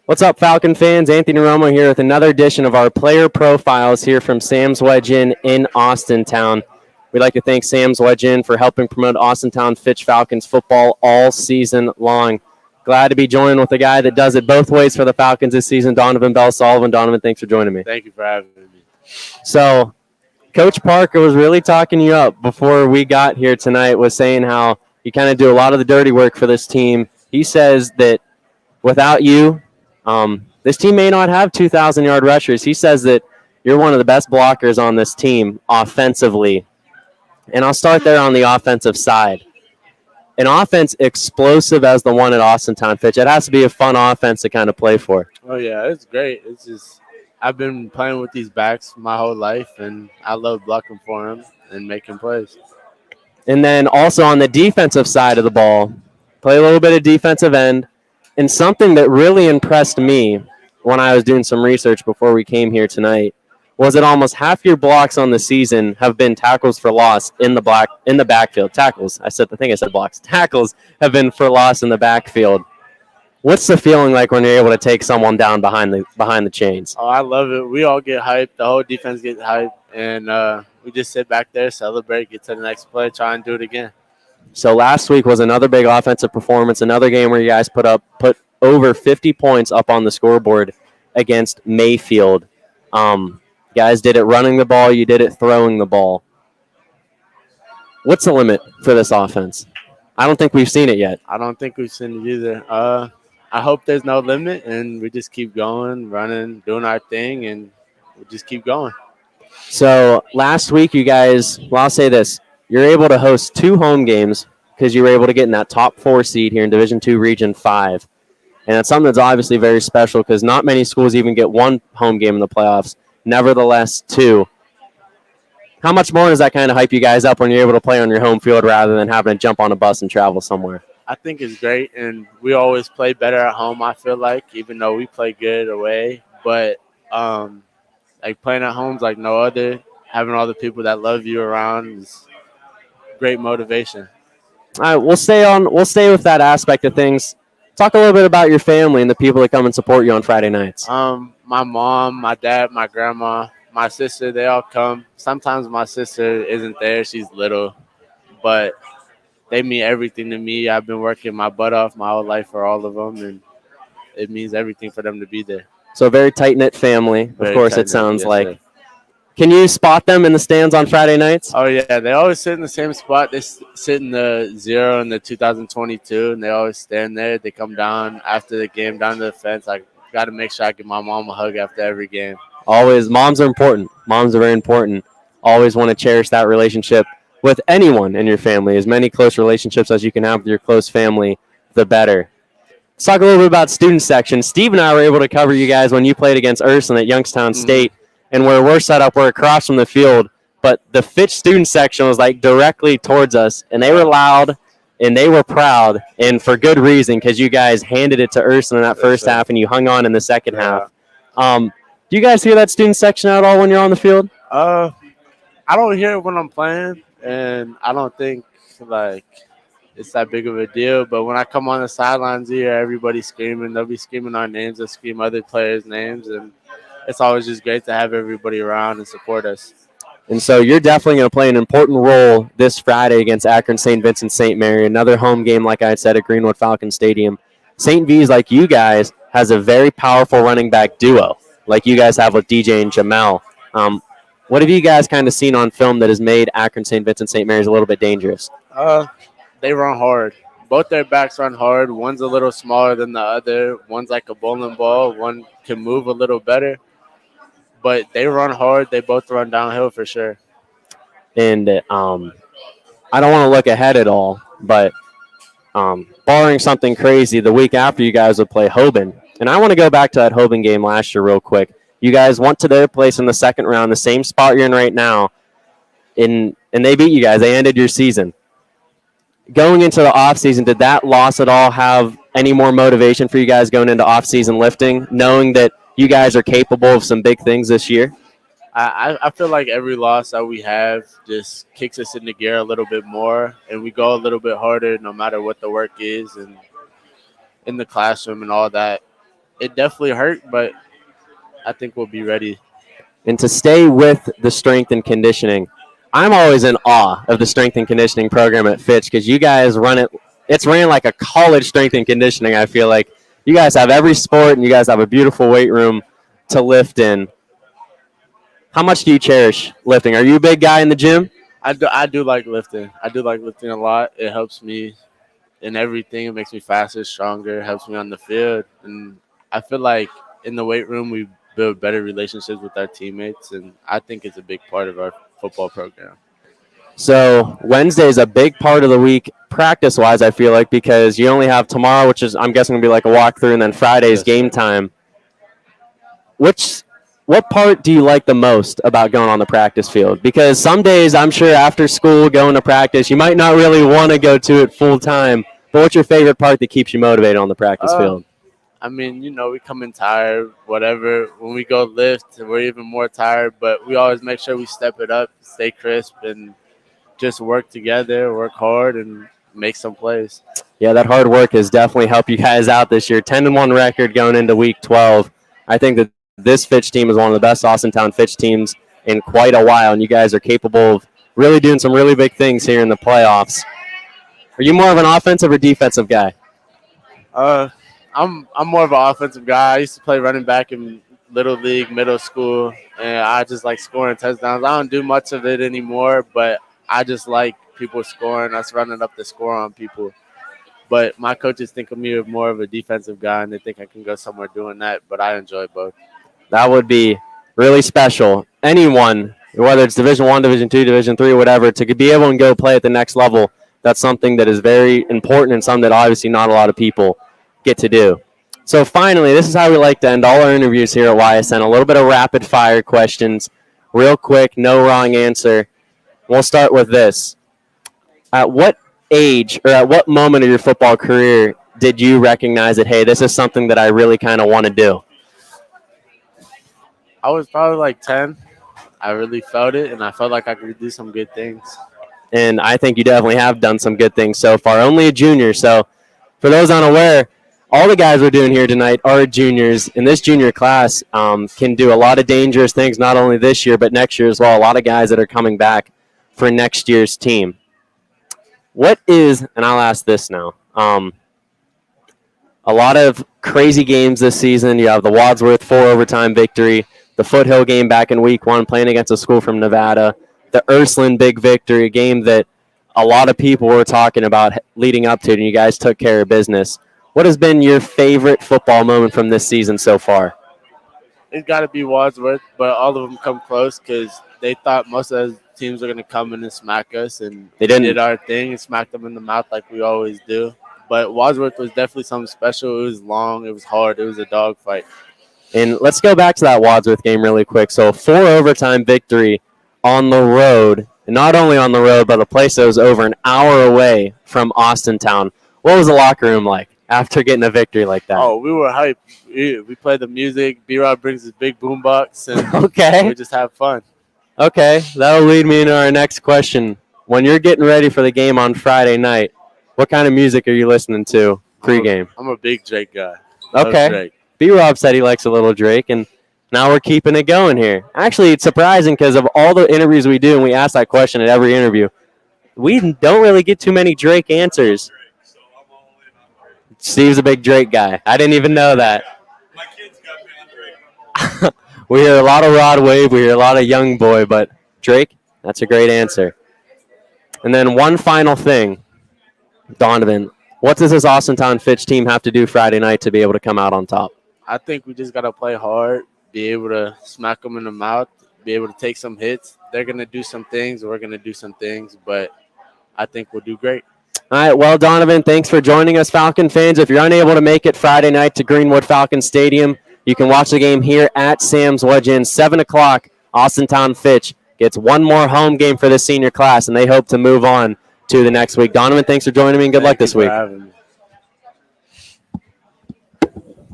What's up, Falcon fans? Anthony Romo here with another edition of our player profiles here from Sam's Wedge Inn in Austintown. We'd like to thank Sam's Wedge Inn for helping promote Austintown Fitch Falcons football all season long. Glad to be joined with a guy that does it both ways for the Falcons this season, Donavan Sullivan. Donovan, thanks for joining me. Thank you for having me. So, Coach Parker was really talking you up before we got here tonight, was saying how you kind of do a lot of the dirty work for this team. He says that without you, this team may not have 2,000-yard rushers. He says that you're one of the best blockers on this team offensively. And I'll start there on the offensive side. An offense explosive as the one at Austintown, Fitch. It has to be a fun offense to kind of play for. Oh, yeah, it's great. It's just I've been playing with these backs my whole life, and I love blocking for them and making plays. And then also on the defensive side of the ball, play a little bit of defensive end. And something that really impressed me when I was doing some research before we came here tonight was that almost half your blocks on the season have been tackles for loss in the backfield. Tackles. I said blocks. Tackles have been for loss in the backfield. What's the feeling like when you're able to take someone down behind the chains? Oh, I love it. We all get hyped. The whole defense gets hyped, and we just sit back there, celebrate, get to the next play, try and do it again. So last week was another big offensive performance, another game where you guys put over 50 points up on the scoreboard against Mayfield. Guys did it running the ball, you did it throwing the ball. What's the limit for this offense? I don't think we've seen it yet. I don't think we've seen it either. I hope there's no limit, and we just keep going, running, doing our thing, and we just keep going. So last week, you guys, well, I'll say this. You're able to host 2 home games because you were able to get in that top 4 seed here in Division II, Region 5. And it's something that's obviously very special because not many schools even get 1 home game in the playoffs. Nevertheless, 2. How much more does that kind of hype you guys up when you're able to play on your home field rather than having to jump on a bus and travel somewhere? I think it's great, and we always play better at home, I feel like, even though we play good away. But like playing at home's like no other. Having all the people that love you around is great motivation. All right, we'll stay with that aspect of things. Talk a little bit about your family and the people that come and support you on Friday nights. My mom, my dad, my grandma, my sister, they all come. Sometimes my sister isn't there. She's little, but they mean everything to me. I've been working my butt off my whole life for all of them, and it means everything for them to be there. So a very tight-knit family, of course, it sounds yes, like. Sir. Can you spot them in the stands on Friday nights? Oh, yeah. They always sit in the same spot. They sit in the 0 in the 2022, and they always stand there. They come down after the game, down to the fence. I got to make sure I give my mom a hug after every game. Always. Moms are important. Moms are very important. Always want to cherish that relationship with anyone in your family. As many close relationships as you can have with your close family, the better. Let's talk a little bit about student section. Steve and I were able to cover you guys when you played against Ursuline at Youngstown State. And where we're set up, we're across from the field. But the Fitch student section was like directly towards us. And they were loud and they were proud. And for good reason, because you guys handed it to Ursuline in that first half and you hung on in the second half. Do you guys hear that student section at all when you're on the field? I don't hear it when I'm playing. And I don't think, like, it's that big of a deal. But when I come on the sidelines here, everybody's screaming. They'll be screaming our names. They'll scream other players' names. And it's always just great to have everybody around and support us. And so you're definitely going to play an important role this Friday against Akron St. Vincent St. Mary, another home game, like I said, at Greenwood Falcon Stadium. St. V's, like you guys, has a very powerful running back duo, like you guys have with DJ and Jamel. What have you guys kind of seen on film that has made Akron St. Vincent St. Mary's a little bit dangerous? They run hard. Both their backs run hard. One's a little smaller than the other. One's like a bowling ball. One can move a little better. But they run hard. They both run downhill for sure. And I don't want to look ahead at all, but barring something crazy, the week after you guys would play Hoban. And I want to go back to that Hoban game last year real quick. You guys went to their place in the second round, the same spot you're in right now, and they beat you guys. They ended your season. Going into the offseason, did that loss at all have any more motivation for you guys going into offseason lifting, knowing that you guys are capable of some big things this year? I feel like every loss that we have just kicks us into gear a little bit more, and we go a little bit harder no matter what the work is and in the classroom and all that. it definitely hurt, but I think we'll be ready. And to stay with the strength and conditioning, I'm always in awe of the strength and conditioning program at Fitch because you guys run it. It's ran like a college strength and conditioning. I feel like you guys have every sport and you guys have a beautiful weight room to lift in. How much do you cherish lifting? Are you a big guy in the gym? I do like lifting. I do like lifting a lot. It helps me in everything. It makes me faster, stronger. Helps me on the field, and I feel like in the weight room we build better relationships with our teammates, and I think it's a big part of our football program. So Wednesday is a big part of the week practice-wise, I feel like, because you only have tomorrow, which is I'm guessing going to be like a walkthrough, and then Friday's Yes, game sir. time. Which what part do you like the most about going on the practice field? Because some days I'm sure after school going to practice, you might not really want to go to it full time. But what's your favorite part that keeps you motivated on the practice Uh, field? I mean, we come in tired, whatever. When we go lift, we're even more tired, but we always make sure we step it up, stay crisp, and just work together, work hard, and make some plays. Yeah, that hard work has definitely helped you guys out this year. 10-1 record going into week 12. I think that this Fitch team is one of the best Austintown Fitch teams in quite a while, and you guys are capable of really doing some really big things here in the playoffs. Are you more of an offensive or defensive guy? Uh, I'm more of an offensive guy. I used to play running back in little league, middle school, and I just like scoring touchdowns. I don't do much of it anymore, but I just like people scoring, us running up the score on people. But my coaches think of me as more of a defensive guy, and they think I can go somewhere doing that. But I enjoy both. That would be really special. Anyone, whether it's Division One, Division Two, Division Three, whatever, to be able to go play at the next level, that's something that is very important and something that obviously not a lot of people get to do. So finally, this is how we like to end all our interviews here at YSN. A little bit of rapid fire questions, real quick, no wrong answer. We'll start with this. At what age or at what moment of your football career did you recognize that, hey, this is something that I really kind of want to do? I was probably like 10. I really felt it, and I felt like I could do some good things. And I think you definitely have done some good things so far. Only a junior, so for those unaware, all the guys we're doing here tonight are juniors, and this junior class can do a lot of dangerous things, not only this year, but next year as well. A lot of guys that are coming back for next year's team. What is, and I'll ask this now, a lot of crazy games this season. You have the Wadsworth 4-overtime victory, the Foothill game back in week 1 playing against a school from Nevada, the Ursuline big victory, a game that a lot of people were talking about leading up to it, and you guys took care of business. What has been your favorite football moment from this season so far? It's got to be Wadsworth, but all of them come close because they thought most of the teams were going to come in and smack us, and They we didn't. did our thing and smacked them in the mouth like we always do. But Wadsworth was definitely something special. It was long, it was hard, it was a dogfight. And let's go back to that Wadsworth game really quick. So a 4-overtime victory on the road, and not only on the road, but a place that was over an hour away from Austintown. What was the locker room like after getting a victory like that? Oh, we were hyped. We played the music. B-Rob brings his big boombox, and Okay. we just have fun. Okay, that'll lead me into our next question. When you're getting ready for the game on Friday night, what kind of music are you listening to pregame? I'm a big Drake guy. Love Okay. Drake. B-Rob said he likes a little Drake, and now we're keeping it going here. Actually, it's surprising because of all the interviews we do, and we ask that question at every interview, we don't really get too many Drake answers. Steve's a big Drake guy. I didn't even know that. My kids got me on Drake. We hear a lot of Rod Wave, we hear a lot of Young Boy, but Drake, that's a great answer. And then one final thing, Donavan, what does this Austintown Fitch team have to do Friday night to be able to come out on top? I think we just got to play hard, be able to smack them in the mouth, be able to take some hits. They're going to do some things, we're going to do some things, but I think we'll do great. All right, well, Donavan, thanks for joining us, Falcon fans. If you're unable to make it Friday night to Greenwood Falcon Stadium, you can watch the game here at Sam's Wedge Inn, 7 o'clock. Austintown Fitch gets one more home game for the senior class, and they hope to move on to the next week. Donavan, thanks for joining me, and good luck this week. Thank you for having me.